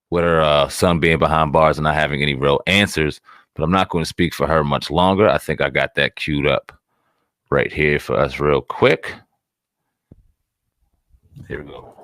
with her son being behind bars and not having any real answers. But I'm not going to speak for her much longer. I think I got that queued up right here for us real quick. Here we go.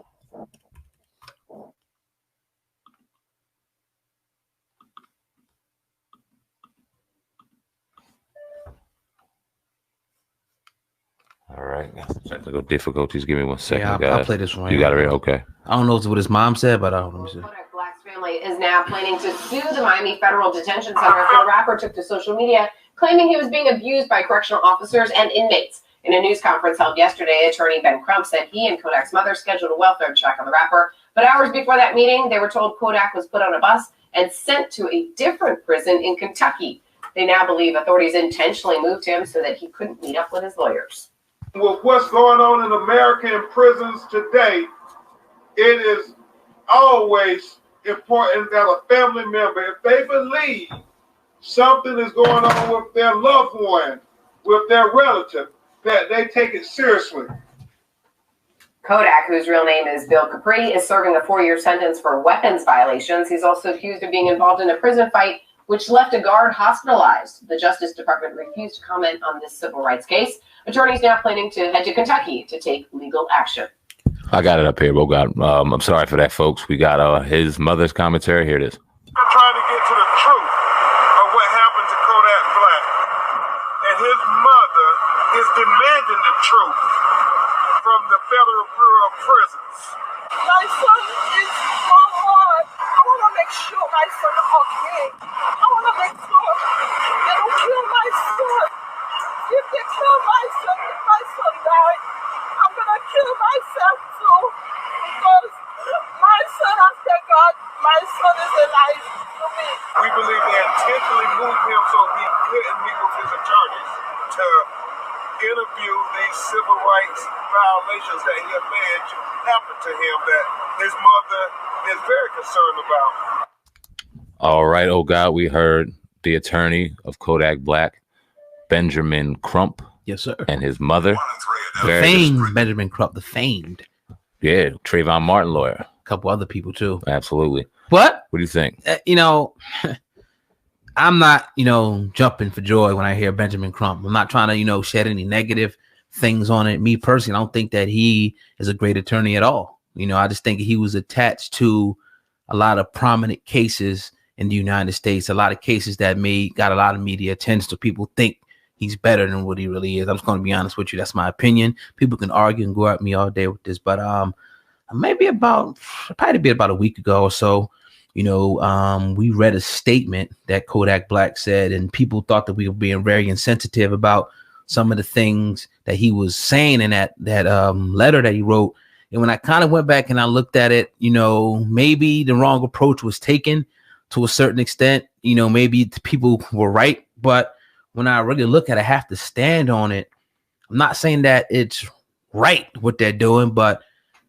All right, technical difficulties. Give me 1 second. Yeah, I'll play this one. You got it right? Okay. I don't know what his mom said, but let me see. Kodak Black's family is now planning to sue the Miami Federal Detention Center after the rapper took to social media claiming he was being abused by correctional officers and inmates. In a news conference held yesterday, attorney Ben Crump said he and Kodak's mother scheduled a welfare check on the rapper. But hours before that meeting, they were told Kodak was put on a bus and sent to a different prison in Kentucky. They now believe authorities intentionally moved him so that he couldn't meet up with his lawyers. With what's going on in American prisons today, it is always important that a family member, if they believe something is going on with their loved one, with their relative, that they take it seriously. Kodak, whose real name is Bill Capri, is serving a 4-year sentence for weapons violations. He's also accused of being involved in a prison fight which left a guard hospitalized. The Justice Department refused to comment on this civil rights case. Attorneys now planning to head to Kentucky to take legal action. I got it up here, Bogart. I'm sorry for that, folks. We got his mother's commentary. Here it is. I'm trying to get to the truth of what happened to Kodak Black. And his mother is demanding the truth from the Federal Bureau of Prisons. My son is my heart. I want to make sure my son is okay. I want to make sure they don't kill my son. If they kill my son, if my son died, I'm going to kill myself too. Because my son has thank God, my son is alive to me. We believe they intentionally moved him so he couldn't meet with his attorneys to interview these civil rights violations that he alleged happened to him that his mother is very concerned about. All right, oh God, we heard the attorney of Kodak Black, Benjamin Crump. Yes, sir. And his mother. The famed Benjamin Crump, the famed. Yeah, Trayvon Martin lawyer. A couple other people too. Absolutely. What do you think? I'm not, jumping for joy when I hear Benjamin Crump. I'm not trying to, shed any negative things on it. Me personally, I don't think that he is a great attorney at all. I just think he was attached to a lot of prominent cases in the United States, a lot of cases that got a lot of media attention, so people think he's better than what he really is. I'm just going to be honest with you. That's my opinion. People can argue and go at me all day with this, but probably about a week ago or so, we read a statement that Kodak Black said, and people thought that we were being very insensitive about some of the things that he was saying in that letter that he wrote. And when I kind of went back and I looked at it, maybe the wrong approach was taken to a certain extent. Maybe people were right, but when I really look at it, I have to stand on it. I'm not saying that it's right what they're doing, but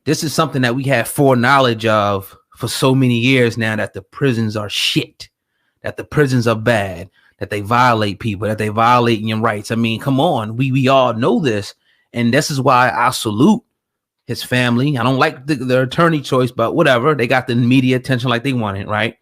this is something that we have foreknowledge of for so many years now, that the prisons are shit, that the prisons are bad, that they violate people, that they violate your rights. I mean, come on, we all know this. And this is why I salute his family. I don't like the attorney choice, but whatever. They got the media attention like they wanted, right?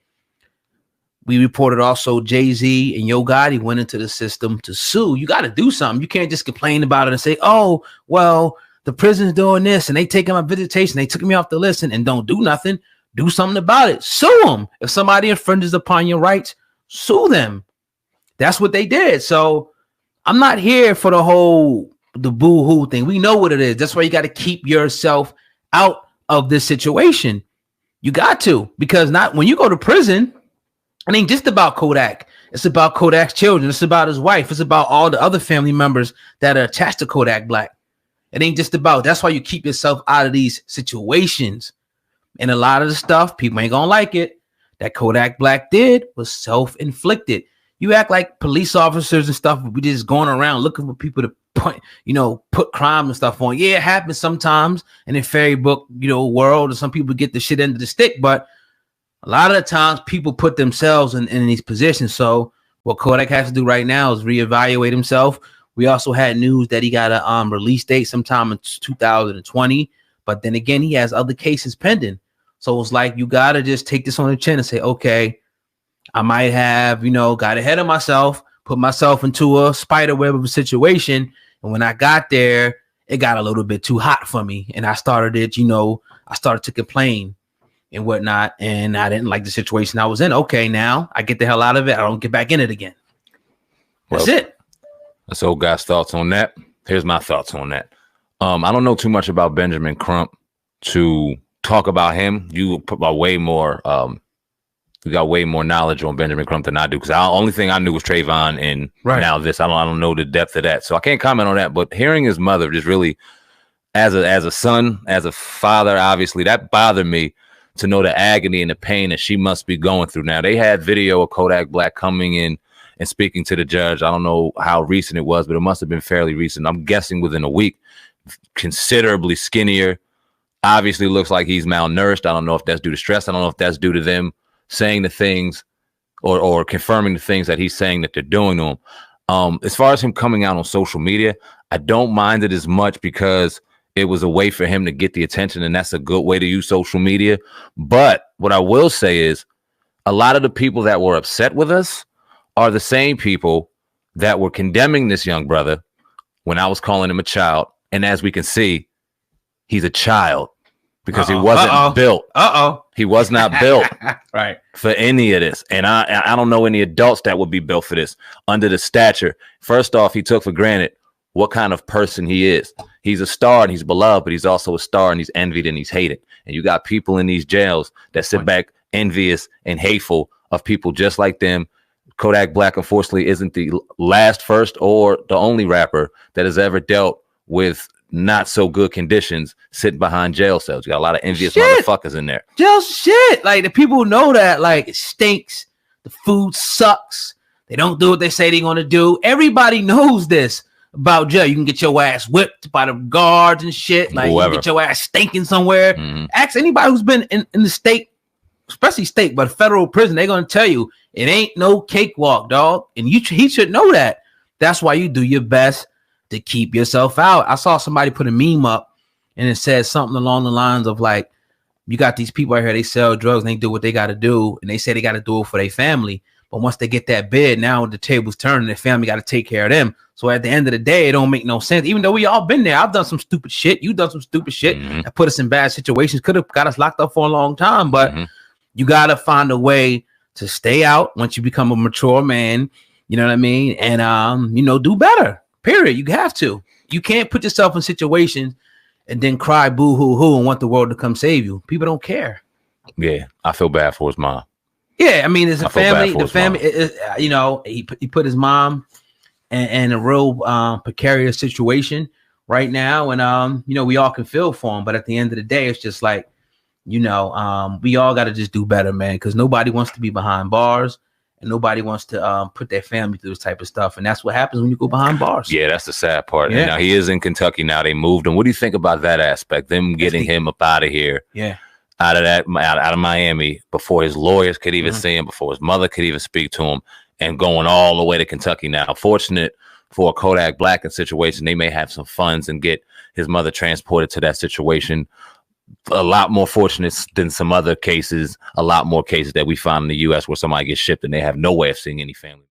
We reported also Jay-Z and Yo Gotti went into the system to sue. You got to do something. You can't just complain about it and say, oh, well, the prison's doing this and they taking my visitation. They took me off the list and don't do nothing. Do something about it. Sue them. If somebody infringes upon your rights, sue them. That's what they did. So I'm not here for the boo-hoo thing. We know what it is. That's why you got to keep yourself out of this situation. You got to, because when you go to prison, it ain't just about Kodak. It's about Kodak's children. It's about his wife. It's about all the other family members that are attached to Kodak Black. It ain't just about, that's why you keep yourself out of these situations. And a lot of the stuff, people ain't gonna like it, that Kodak Black did was self-inflicted. You act like police officers and stuff, we just going around looking for people to put crime and stuff on. Yeah, it happens sometimes in the fairy book, world, and some people get the shit end of the stick, but a lot of the times people put themselves in these positions. So what Kodak has to do right now is reevaluate himself. We also had news that he got a release date sometime in 2020, but then again, he has other cases pending. So it's like you gotta just take this on the chin and say, okay, I might have, got ahead of myself, put myself into a spider web of a situation. And when I got there, it got a little bit too hot for me. And I started I started to complain and whatnot. And I didn't like the situation I was in. Okay, now I get the hell out of it. I don't get back in it again. That's it. That's old guy's thoughts on that. Here's my thoughts on that. I don't know too much about Benjamin Crump to talk about him. You got way more knowledge on Benjamin Crump than I do, because the only thing I knew was Trayvon, and now this. I don't know the depth of that, so I can't comment on that. But hearing his mother just really, as a son, as a father, obviously that bothered me to know the agony and the pain that she must be going through. Now they had video of Kodak Black coming in and speaking to the judge. I don't know how recent it was, but it must have been fairly recent. I'm guessing within a week. Considerably skinnier. Obviously looks like he's malnourished. I don't know if that's due to stress. I don't know if that's due to them saying the things or confirming the things that he's saying that they're doing to him. As far as him coming out on social media, I don't mind it as much because it was a way for him to get the attention, and that's a good way to use social media. But what I will say is a lot of the people that were upset with us are the same people that were condemning this young brother when I was calling him a child. And as we can see, he's a child because he wasn't built. He was not built right for any of this. And I don't know any adults that would be built for this under the stature. First off, he took for granted what kind of person he is. He's a star and he's beloved, but he's also a star and he's envied and he's hated. And you got people in these jails that sit back envious and hateful of people just like them. Kodak Black, unfortunately, isn't the last, first, or the only rapper that has ever dealt with not so good conditions sitting behind jail cells. You got a lot of envious motherfuckers in there. Jail shit. Like the people know that, like, it stinks. The food sucks. They don't do what they say they're going to do. Everybody knows this about jail. You can get your ass whipped by the guards and shit. Like, you can get your ass stinking somewhere. Ask anybody who's been in the state, especially state, but federal prison. They're going to tell you it ain't no cakewalk, dog. And he should know that. That's why you do your best to keep yourself out. I saw somebody put a meme up and it said something along the lines of like, you got these people out here, they sell drugs and they do what they got to do. And they say they got to do it for their family. But once they get that bid, now the table's turning, their family got to take care of them. So at the end of the day, it don't make no sense. Even though we all been there, I've done some stupid shit. You've done some stupid shit that put us in bad situations. Could have got us locked up for a long time, but you got to find a way to stay out once you become a mature man. You know what I mean? And, do better. Period. You have to. You can't put yourself in situations and then cry boo hoo hoo and want the world to come save you. People don't care. Yeah, I feel bad for his mom. Yeah, I mean, it's a family. The family, he put his mom in a real precarious situation right now, and we all can feel for him. But at the end of the day, it's just like, we all got to just do better, man, because nobody wants to be behind bars. And nobody wants to put their family through this type of stuff. And that's what happens when you go behind bars. Yeah, that's the sad part. Yeah. And now he is in Kentucky now. They moved him. What do you think about that aspect? Them getting him up out of here. Yeah. Out of Miami before his lawyers could even see him, before his mother could even speak to him, and going all the way to Kentucky now. Fortunate for a Kodak Black situation, they may have some funds and get his mother transported to that situation. A lot more fortunate than some other cases, a lot more cases that we find in the U.S. where somebody gets shipped and they have no way of seeing any family.